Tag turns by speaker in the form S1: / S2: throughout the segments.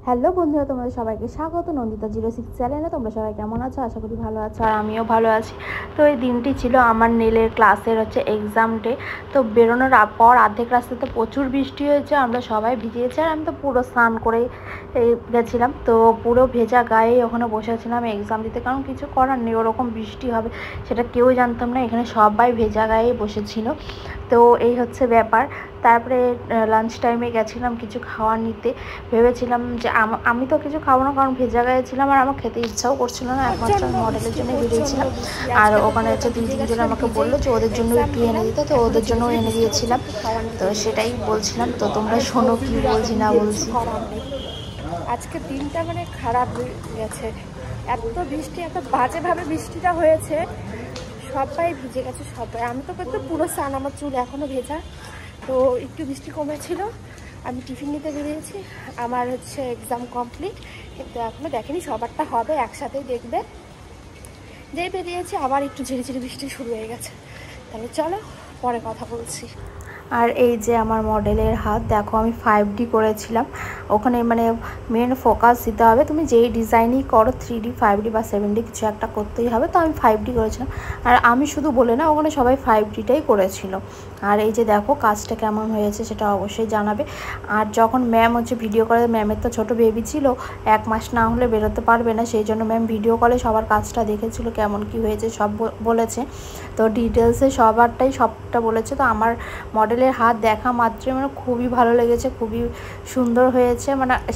S1: Hello বন্ধুরা, তোমাদের সবাইকে স্বাগত নন্দিতা 06 চ্যানেলে। তোমরা সবাই কেমন আছো? আশা করি ভালো আছো, আর আমিও ভালো আছি। তো এই দিনটি ছিল আমার নেলের ক্লাসের এক্সাম ডে। তো বেরোনোর পর অর্ধেক রাস্তাতে প্রচুর বৃষ্টি হয়েছে, আমরা সবাই ভিজিয়েছি, আর আমি তো পুরো স্নান করেই গেছিলাম। তো পুরো ভেজা গায়ে ওখানে বসেছিলাম এক্সাম দিতে, কারণ কিছু করার নেই, ওরকম বৃষ্টি হবে সেটা কেউ জানতাম না। এখানে সবাই ভেজা গায়ে বসেছিল। তো এই হচ্ছে ব্যাপার। তারপরে লাঞ্চ টাইমে গেছিলাম কিছু খাওয়ার নিতে। ভেবেছিলাম যে আমি তো কিছু খাবো না, কারণ ভেজা গায়ে ছিলাম আর আমার খেতে ইচ্ছাও করছিল না। একমাত্র আমি মডেলের জন্য বেরিয়েছিলাম, আর ওখানে দুই তিনজন আমাকে বললো যে ওদের জন্য একটু এনে দিতে, তো ওদের জন্য এনে দিয়েছিলাম। তো সেটাই বলছিলাম, তো তোমরা শোনো কি বলছি না বলছি।
S2: আজকে দিনটা খারাপ গেছে, এত বৃষ্টি, এত বাজেভাবে বৃষ্টিটা হয়েছে, সবাই ভিজে গেছে সবাই। আমি তো কিন্তু পুরো স্নান, আমার চুল এখনও ভেজা। তো একটু বৃষ্টি কমেছিল, আমি টিফিন নিতে বেরিয়েছি। আমার এক্সাম কমপ্লিট, কিন্তু এখনও দেখেনি, সবারটা হবে একসাথেই দেখবে। যেই বেরিয়েছি আবার একটু ঝিরিঝিরি বৃষ্টি শুরু হয়ে গেছে। তাহলে চলো পরে কথা বলছি।
S1: আর এই যে আমার মডেলের হাত দেখো, আমি 5D করেছিলাম। ওখানে মেন ফোকাস দিতে হবে, তুমি যেই ডিজাইনই করো 3D 5D বা 7D কিছু একটা করতেই হবে। তো আমি 5D করেছিলাম, আর আমি শুধু বলে না, ওখানে সবাই 5Dটাই করেছিল। আর এই যে দেখো কাজটা কেমন হয়েছে সেটা অবশ্যই জানাবে। আর যখন ম্যাম ভিডিও করে, ম্যামের তো ছোটো বেবি ছিল, 1 মাস না হলে বেরোতে পারবে না, সেই জন্য ম্যাম ভিডিও কলে সবার কাজটা দেখেছিল, কেমন কি হয়েছে সব বলেছে। তো ডিটেলসে সবটা বলেছে। তো আমার মডেলের হাত দেখা মাত্রই খুবই ভালো লেগেছে, খুবই সুন্দর হয়েছে।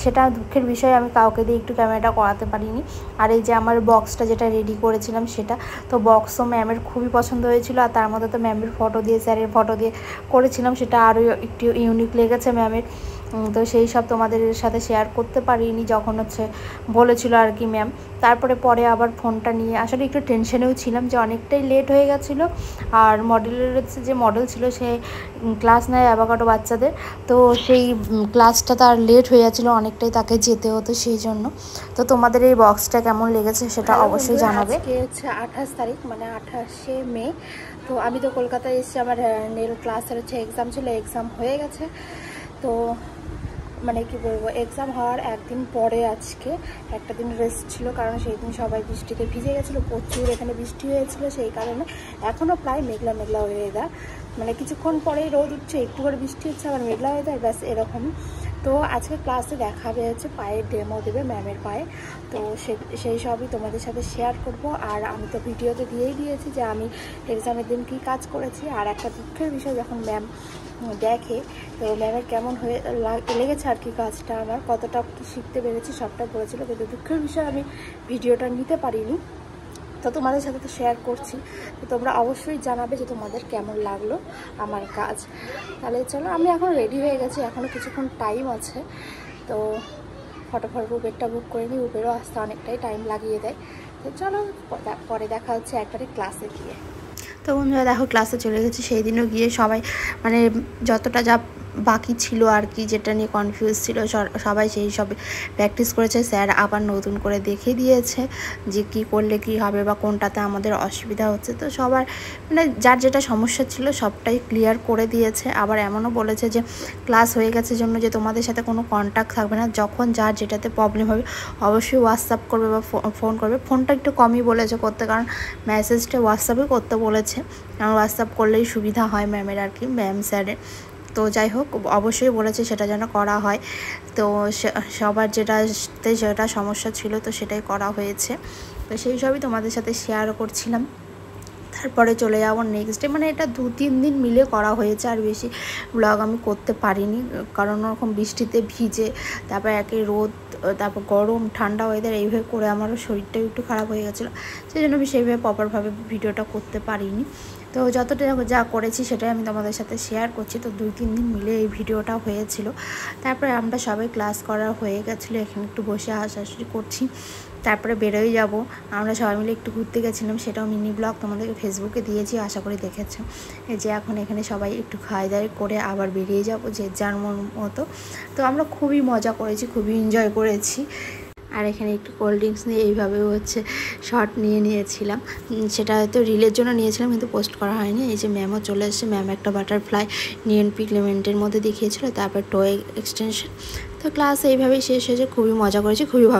S1: সেটা দুঃখের বিষয়, আমি কাউকে দিয়ে একটু ক্যামেরাটা করাতে পারিনি। আর এই যে আমার বক্সটা যেটা রেডি করেছিলাম সেটা, তো বক্সও ম্যামের খুবই পছন্দ হয়েছিল। আর তার মধ্যে তো ম্যামের ফটো দিয়ে, স্যারের ফটো দিয়ে করেছিলাম, সেটা আরও একটু ইউনিক লেগেছে ম্যামের। তো সেই সব তোমাদের সাথে শেয়ার করতে পারিনি যখন বলেছিল আর কি ম্যাম। তারপরে আবার ফোনটা নিয়ে আসলে একটু টেনশনেও ছিলাম যে অনেকটাই লেট হয়ে গেছিলো। আর মডেলের যে মডেল ছিল সে ক্লাস নেয় অ্যাভাকাডো বাচ্চাদের, তো সেই ক্লাসটা তার লেট হয়ে যাচ্ছিলো অনেকটাই, তাকে যেতে হতো সেই জন্য। তো তোমাদের এই বক্সটা কেমন লেগেছে সেটা অবশ্যই জানাবে।
S2: আজকে 28 তারিখ, 28শে মে। তো আমি তো কলকাতায় এসেছি, আমার নেল ক্লাসের এক্সাম ছিল, এক্সাম হয়ে গেছে। তো কি বলবো, এক্সাম হওয়ার একদিন পরে আজকে একটা দিন রেস্ট ছিল, কারণ সেই দিন সবাই বৃষ্টিতে ভিজে গেছিলো, প্রচুর এখানে বৃষ্টি হয়েছিল। সেই কারণে এখনও প্রায় মেঘলা মেঘলা ওয়েদার, কিছুক্ষণ পরেই রোদ উঠছে, একটু করে বৃষ্টি হচ্ছে, আবার মেঘলা ওয়েদার, ব্যাস এরকম। তো আজকে ক্লাসে দেখাবে পায়ের ডেমো দেবে ম্যামের পায়ে। তো সেই সবই তোমাদের সাথে শেয়ার করব। আর আমি তো ভিডিওতে দিয়েই দিয়েছি যে আমি এক্সামের দিন কী কাজ করেছি। আর একটা দুঃখের বিষয়, যখন ম্যাম দেখে, তো ম্যামের কেমন লেগেছে আর কি কাজটা, আমার কতটা কি শিখতে পেরেছি সবটা বলেছিল, কিন্তু দুঃখের বিষয় আমি ভিডিওটা নিতে পারিনি। তো তোমাদের সাথে তো শেয়ার করছি, তো তোমরা অবশ্যই জানাবে যে তোমাদের কেমন লাগলো আমার কাজ। তাহলে চলো, আমি এখন রেডি হয়ে গেছি, এখনও কিছুক্ষণ টাইম আছে। তো ফটোফট উবেরটা বুক করে নিই, উবেরও আসতে অনেকটাই টাইম লাগিয়ে দেয়। তো চলো পরে দেখা হচ্ছে একবারে ক্লাসে গিয়ে।
S1: তো বন্ধুরা দেখো, ক্লাসে চলে গেছি। সেই দিনও গিয়ে সবাই যতটা যা বাকি ছিল আর কি, যেটা নিয়ে কনফিউজ ছিল, সবাই সেই সব প্র্যাকটিস করেছে। স্যার আবার নতুন করে দেখিয়ে দিয়েছে যে কি করলে কি হবে বা কোনটাতে আমাদের অসুবিধা হচ্ছে। তো সবার যার যেটা সমস্যা ছিল সবটাই ক্লিয়ার করে দিয়েছে। আবার এমনও বলেছে যে ক্লাস হয়ে গেছে জন্য যে তোমাদের সাথে কোনো কন্ট্যাক্ট থাকবে না, যখন যার যেটাতে প্রবলেম হবে অবশ্যই হোয়াটসঅ্যাপ করবে বা ফোন করবে। ফোনটা একটু কমই বলেছে করতে, কারণ মেসেজটা হোয়াটসঅ্যাপে করতে বলেছে, কারণ হোয়াটসঅ্যাপ করলেই সুবিধা হয় ম্যামের আর কি, ম্যাম স্যারের। তো যাই হোক, অবশ্যই বলেছে সেটা যেন করা হয়। তো সবার যেটা সমস্যা ছিল তো সেটাই করা হয়েছে। তো সেই সবই তোমাদের সাথে শেয়ার করছিলাম। তারপরে চলে যাবো নেক্সট ডে, এটা 2-3 দিন মিলে করা হয়েছে, আর বেশি ব্লগ আমি করতে পারিনি, কারণ ওরকম বৃষ্টিতে ভিজে, তারপর একে রোদ, তারপর গরম ঠান্ডা ওয়েদার, এইভাবে করে আমারও শরীরটাও একটু খারাপ হয়ে গেছিলো, সেই জন্য আমি সেইভাবে প্রপারভাবে ভিডিওটা করতে পারিনি। তো যতটা যা করেছি সেটাই আমি তোমাদের সাথে শেয়ার করছি। তো 2-3 দিন মিলে এই ভিডিওটা হয়েছিল। তারপরে আমরা সবাই ক্লাস করা হয়ে গেছিলো, এখানে একটু বসে হাসাহাসি করছি। তারপরে বেরোই যাব, আমরা সবাই মিলে একটু ঘুরতে গেছিলাম, সেটাও মিনি ব্লগ তোমাদেরকে ফেসবুকে দিয়েছি, আশা করি দেখেছো। এই যে এখন এখানে সবাই একটু খাওয়া দাওয়া করে আবার বেরিয়ে যাব যে যার মতো। তো আমরা খুবই মজা করেছি, খুবই এনজয় করেছি। আর এখানে একটু কোল্ড ড্রিঙ্কস নিয়ে এইভাবে হচ্ছে শর্ট নিয়েছিলাম। সেটা হয়তো রিলের জন্য নিয়েছিলাম, কিন্তু পোস্ট করা হয়নি। এই যে ম্যামও চলে এসেছে। ম্যাম একটা বাটারফ্লাই নিয়ন পিগমেন্টের মধ্যে দেখিয়েছিল, তারপর টয় এক্সটেনশন। তো ক্লাস এইভাবেই শেষ হয়েছে। খুবই মজা করেছি, খুবই ভালো।